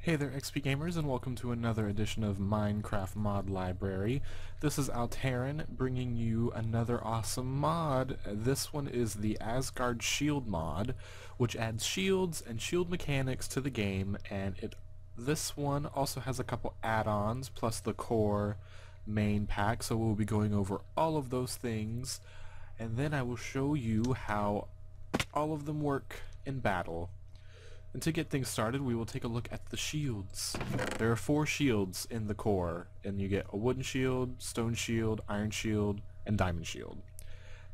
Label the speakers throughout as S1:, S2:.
S1: Hey there, XPGamers, and welcome to another edition of Minecraft Mod Library. This is Alteran bringing you another awesome mod. This one is the Asgard Shield mod, which adds shields and shield mechanics to the game, and this one also has a couple add-ons plus the core main pack, so we'll be going over all of those things, and then I will show you how all of them work in battle. And to get things started, we will take a look at the shields. There are 4 shields in the core, and you get a wooden shield, stone shield, iron shield, and diamond shield.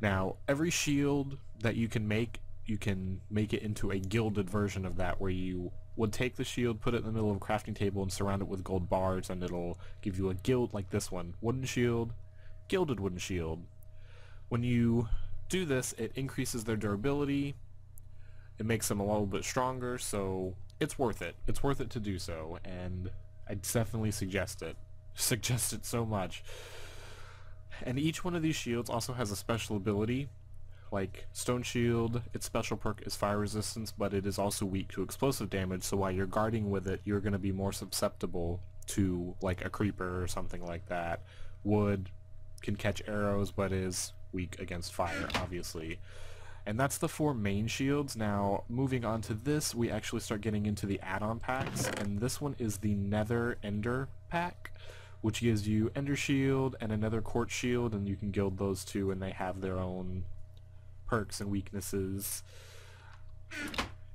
S1: Now, every shield that you can make it into a gilded version of that, where you would take the shield, put it in the middle of a crafting table, and surround it with gold bars, and it'll give you a gild like this one. Wooden shield, gilded wooden shield. When you do this, it increases their durability. It makes them a little bit stronger, so it's worth it. It's worth it to do so, and I definitely suggest it. Suggest it so much. And each one of these shields also has a special ability. Like Stone Shield, its special perk is fire resistance, but it is also weak to explosive damage, so while you're guarding with it, you're going to be more susceptible to like a creeper or something like that. Wood can catch arrows, but is weak against fire, obviously. And that's the 4 main shields. Now, moving on to this, we actually start getting into the add-on packs, and this one is the Nether Ender pack, which gives you Ender Shield and another Quartz Shield, and you can guild those two, and they have their own perks and weaknesses.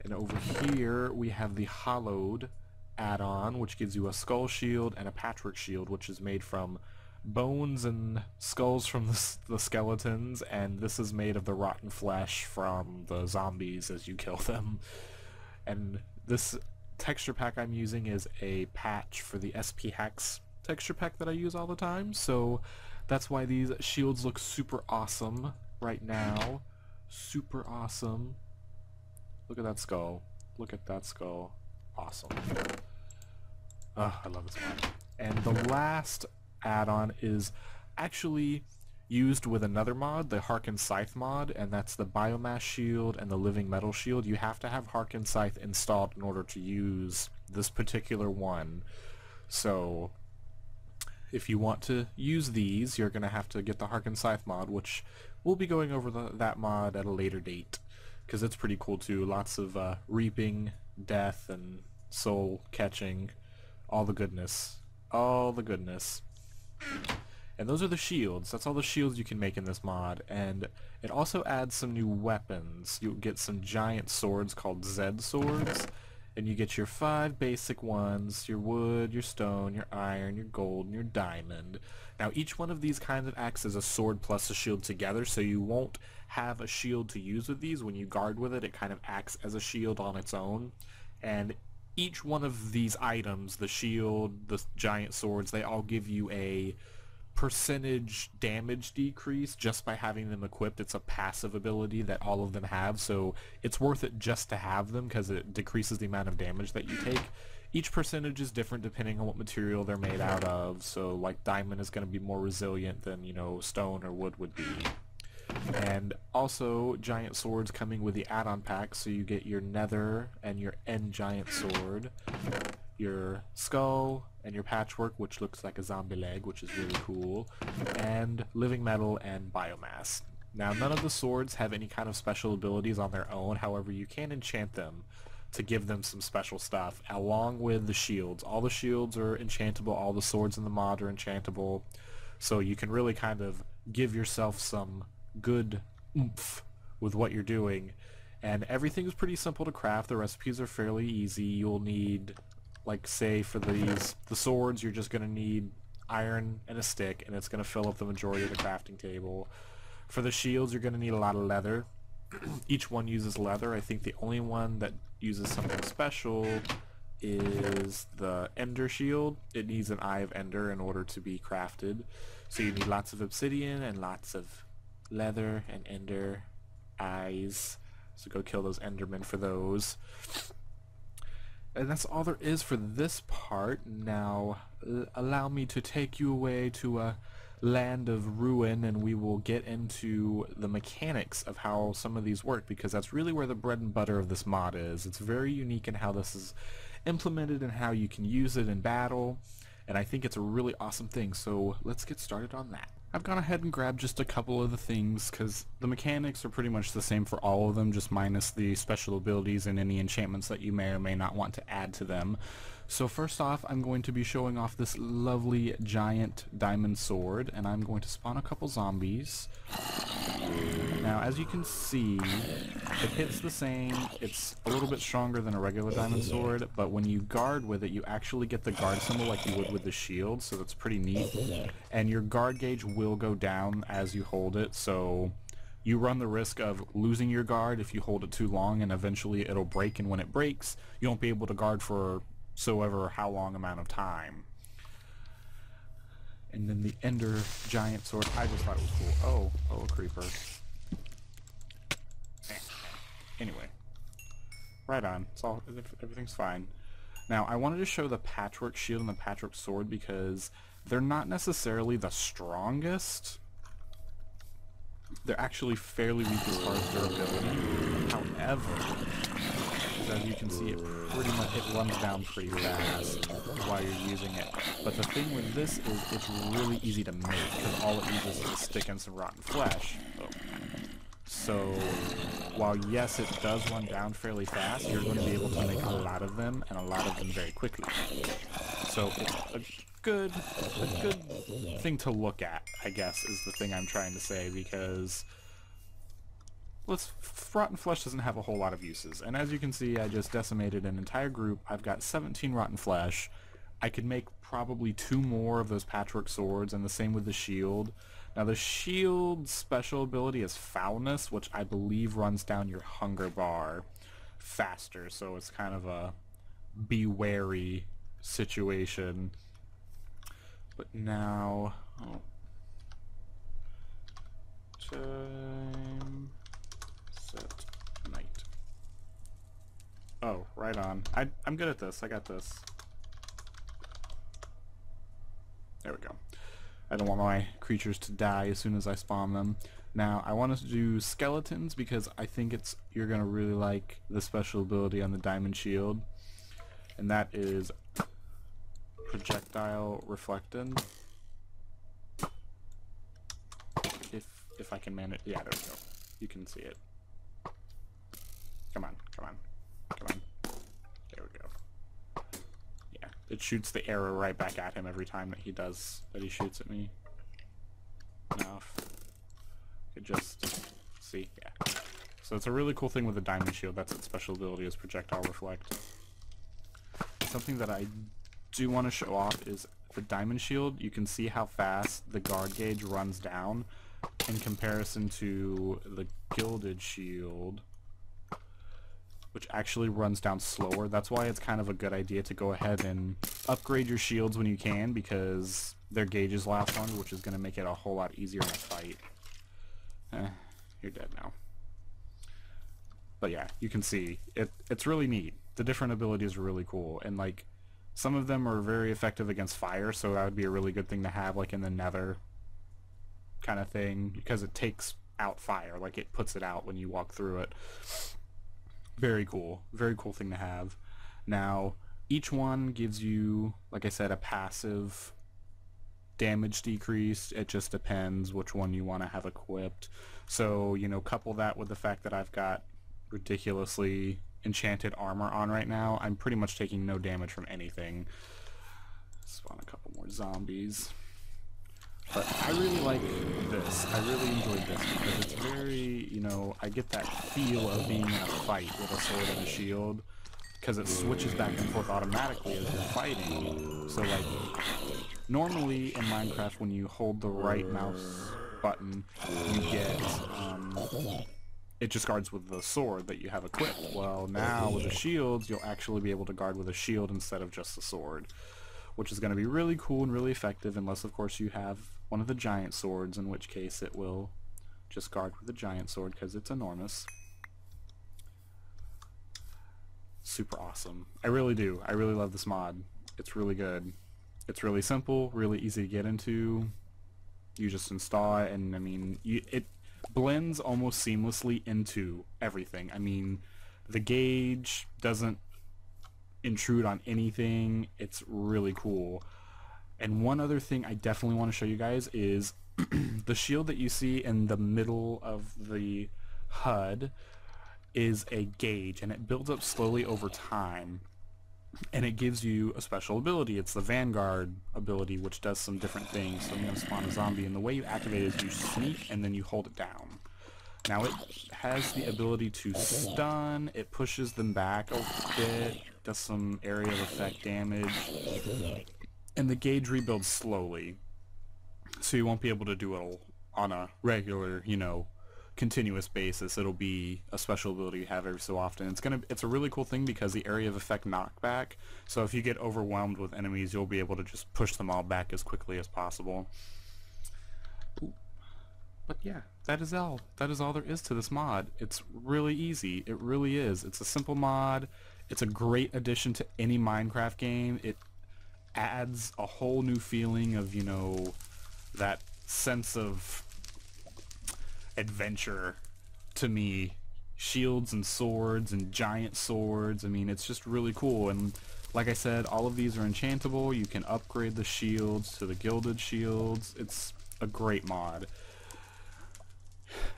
S1: And over here, we have the Hollowed add-on, which gives you a Skull Shield and a Patchwork Shield, which is made from bones and skulls from the skeletons, and this is made of the rotten flesh from the zombies as you kill them. And this texture pack I'm using is a patch for the SP Hex texture pack that I use all the time, so that's why these shields look super awesome right now. Super awesome. Look at that skull. Look at that skull. Awesome. I love this mod. And the last add-on is actually used with another mod, the Harken Scythe mod, and that's the Biomass Shield and the Living Metal Shield. You have to have Harken Scythe installed in order to use this particular one. So if you want to use these, you're going to have to get the Harken Scythe mod, which we'll be going over that mod at a later date, because it's pretty cool too. Lots of reaping, death, and soul catching. All the goodness. All the goodness. And those are the shields. That's all the shields you can make in this mod. And it also adds some new weapons. You'll get some giant swords called Zed swords. And you get your 5 basic ones, your wood, your stone, your iron, your gold, and your diamond. Now each one of these kind of acts as a sword plus a shield together, so you won't have a shield to use with these. When you guard with it, it kind of acts as a shield on its own. And each one of these items, the shield, the giant swords, they all give you a percentage damage decrease just by having them equipped. It's a passive ability that all of them have, so it's worth it just to have them because it decreases the amount of damage that you take. Each percentage is different depending on what material they're made out of, so like diamond is going to be more resilient than, you know, stone or wood would be. And also giant swords coming with the add-on pack, so you get your nether and your end giant sword, your skull and your patchwork, which looks like a zombie leg, which is really cool, and living metal and biomass. Now none of the swords have any kind of special abilities on their own, however you can enchant them to give them some special stuff, along with the shields. All the shields are enchantable, all the swords in the mod are enchantable, so you can really kind of give yourself some good oomph with what you're doing. And everything is pretty simple to craft. The recipes are fairly easy. You'll need, like, say for the swords, you're just going to need iron and a stick, and it's going to fill up the majority of the crafting table. For the shields, you're going to need a lot of leather. Each one uses leather. I think the only one that uses something special is the Ender Shield. It needs an Eye of Ender in order to be crafted. So you need lots of obsidian and lots of leather and ender eyes, so go kill those endermen for those. And that's all there is for this part. Now allow me to take you away to land of ruin, and we will get into the mechanics of how some of these work, because that's really where the bread and butter of this mod is. It's very unique in how this is implemented and how you can use it in battle, and I think it's a really awesome thing, so let's get started on that. I've gone ahead and grabbed just a couple of the things because the mechanics are pretty much the same for all of them, just minus the special abilities and any enchantments that you may or may not want to add to them. So first off, I'm going to be showing off this lovely giant diamond sword, and I'm going to spawn a couple zombies. Now, as you can see, it hits the same. It's a little bit stronger than a regular diamond sword, but when you guard with it, you actually get the guard symbol like you would with the shield, so that's pretty neat. And your guard gauge will go down as you hold it, so you run the risk of losing your guard if you hold it too long, and eventually it'll break, and when it breaks, you won't be able to guard for so ever how long amount of time. And then the Ender giant sword, I just thought it was cool. Oh, a creeper. Anyway, right on. It's all, everything's fine. Now, I wanted to show the patchwork shield and the patchwork sword because they're not necessarily the strongest. They're actually fairly weak as far as durability. However, as you can see, it runs down pretty fast while you're using it. But the thing with this is it's really easy to make because all it uses is a stick and some rotten flesh. So while yes, it does run down fairly fast, you're going to be able to make a lot of them, and a lot of them very quickly. So it's a good thing to look at, I guess, is the thing I'm trying to say, because rotten flesh doesn't have a whole lot of uses, and as you can see, I just decimated an entire group. I've got 17 rotten flesh. I could make probably 2 more of those patchwork swords, and the same with the shield. Now the shield's special ability is foulness, which I believe runs down your hunger bar faster, so it's kind of a be wary situation. But now, time set night. Oh, right on. I'm good at this. I got this. There we go. I don't want my creatures to die as soon as I spawn them. Now, I want us to do skeletons because I think you're going to really like the special ability on the diamond shield. And that is projectile reflectant. If I can manage, yeah, there we go. You can see it. Come on. There we go. Yeah, it shoots the arrow right back at him every time that he shoots at me. Now, it just, see, yeah. So it's a really cool thing with the diamond shield. That's its special ability, is projectile reflect. Something that I do want to show off is the diamond shield. You can see how fast the guard gauge runs down in comparison to the gilded shield, which actually runs down slower. That's why it's kind of a good idea to go ahead and upgrade your shields when you can, because their gauges last longer, which is going to make it a whole lot easier in a fight. You're dead now. But yeah, you can see it's really neat. The different abilities are really cool, and like some of them are very effective against fire, so that would be a really good thing to have, like in the Nether kind of thing, because it takes out fire, like it puts it out when you walk through it. Very cool thing to have. Now, each one gives you, like I said, a passive damage decrease. It just depends which one you want to have equipped. So, you know, couple that with the fact that I've got ridiculously enchanted armor on right now. I'm pretty much taking no damage from anything. Spawn a couple more zombies. But I really like this. I really enjoyed this because it's very, you know, I get that feel of being in a fight with a sword and a shield, because it switches back and forth automatically as you're fighting. So like, normally in Minecraft when you hold the right mouse button, you get, it just guards with the sword that you have equipped. Well, now with the shields, you'll actually be able to guard with a shield instead of just the sword, which is going to be really cool and really effective, unless of course you have one of the giant swords, in which case it will just guard with the giant sword because it's enormous. Super awesome. I really do. I really love this mod. It's really good. It's really simple, really easy to get into. You just install it, and I mean, it blends almost seamlessly into everything. I mean, the gauge doesn't intrude on anything. It's really cool. And one other thing I definitely want to show you guys is the shield that you see in the middle of the HUD is a gauge, and it builds up slowly over time, and it gives you a special ability. It's the Vanguard ability, which does some different things. So I'm going to spawn a zombie, and the way you activate it is you sneak and then you hold it down. Now it has the ability to stun, it pushes them back a bit, does some area of effect damage, and the gauge rebuilds slowly. So you won't be able to do it on a regular, you know, continuous basis. It'll be a special ability you have every so often. It's a really cool thing because the area of effect knockback, so if you get overwhelmed with enemies, you'll be able to just push them all back as quickly as possible. Ooh. But yeah, that is all there is to this mod. It's really easy. It really is. It's a simple mod. It's a great addition to any Minecraft game. It adds a whole new feeling of, you know, that sense of adventure to me. Shields and swords and giant swords. I mean, it's just really cool. And like I said, all of these are enchantable. You can upgrade the shields to the gilded shields. It's a great mod.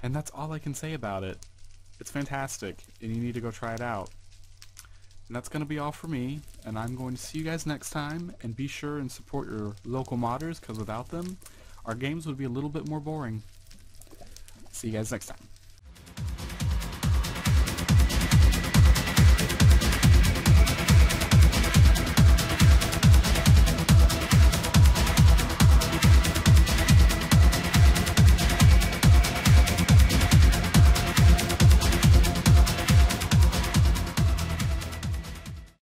S1: And that's all I can say about it. It's fantastic, and you need to go try it out. And that's going to be all for me, and I'm going to see you guys next time, and be sure and support your local modders, because without them, our games would be a little bit more boring. See you guys next time.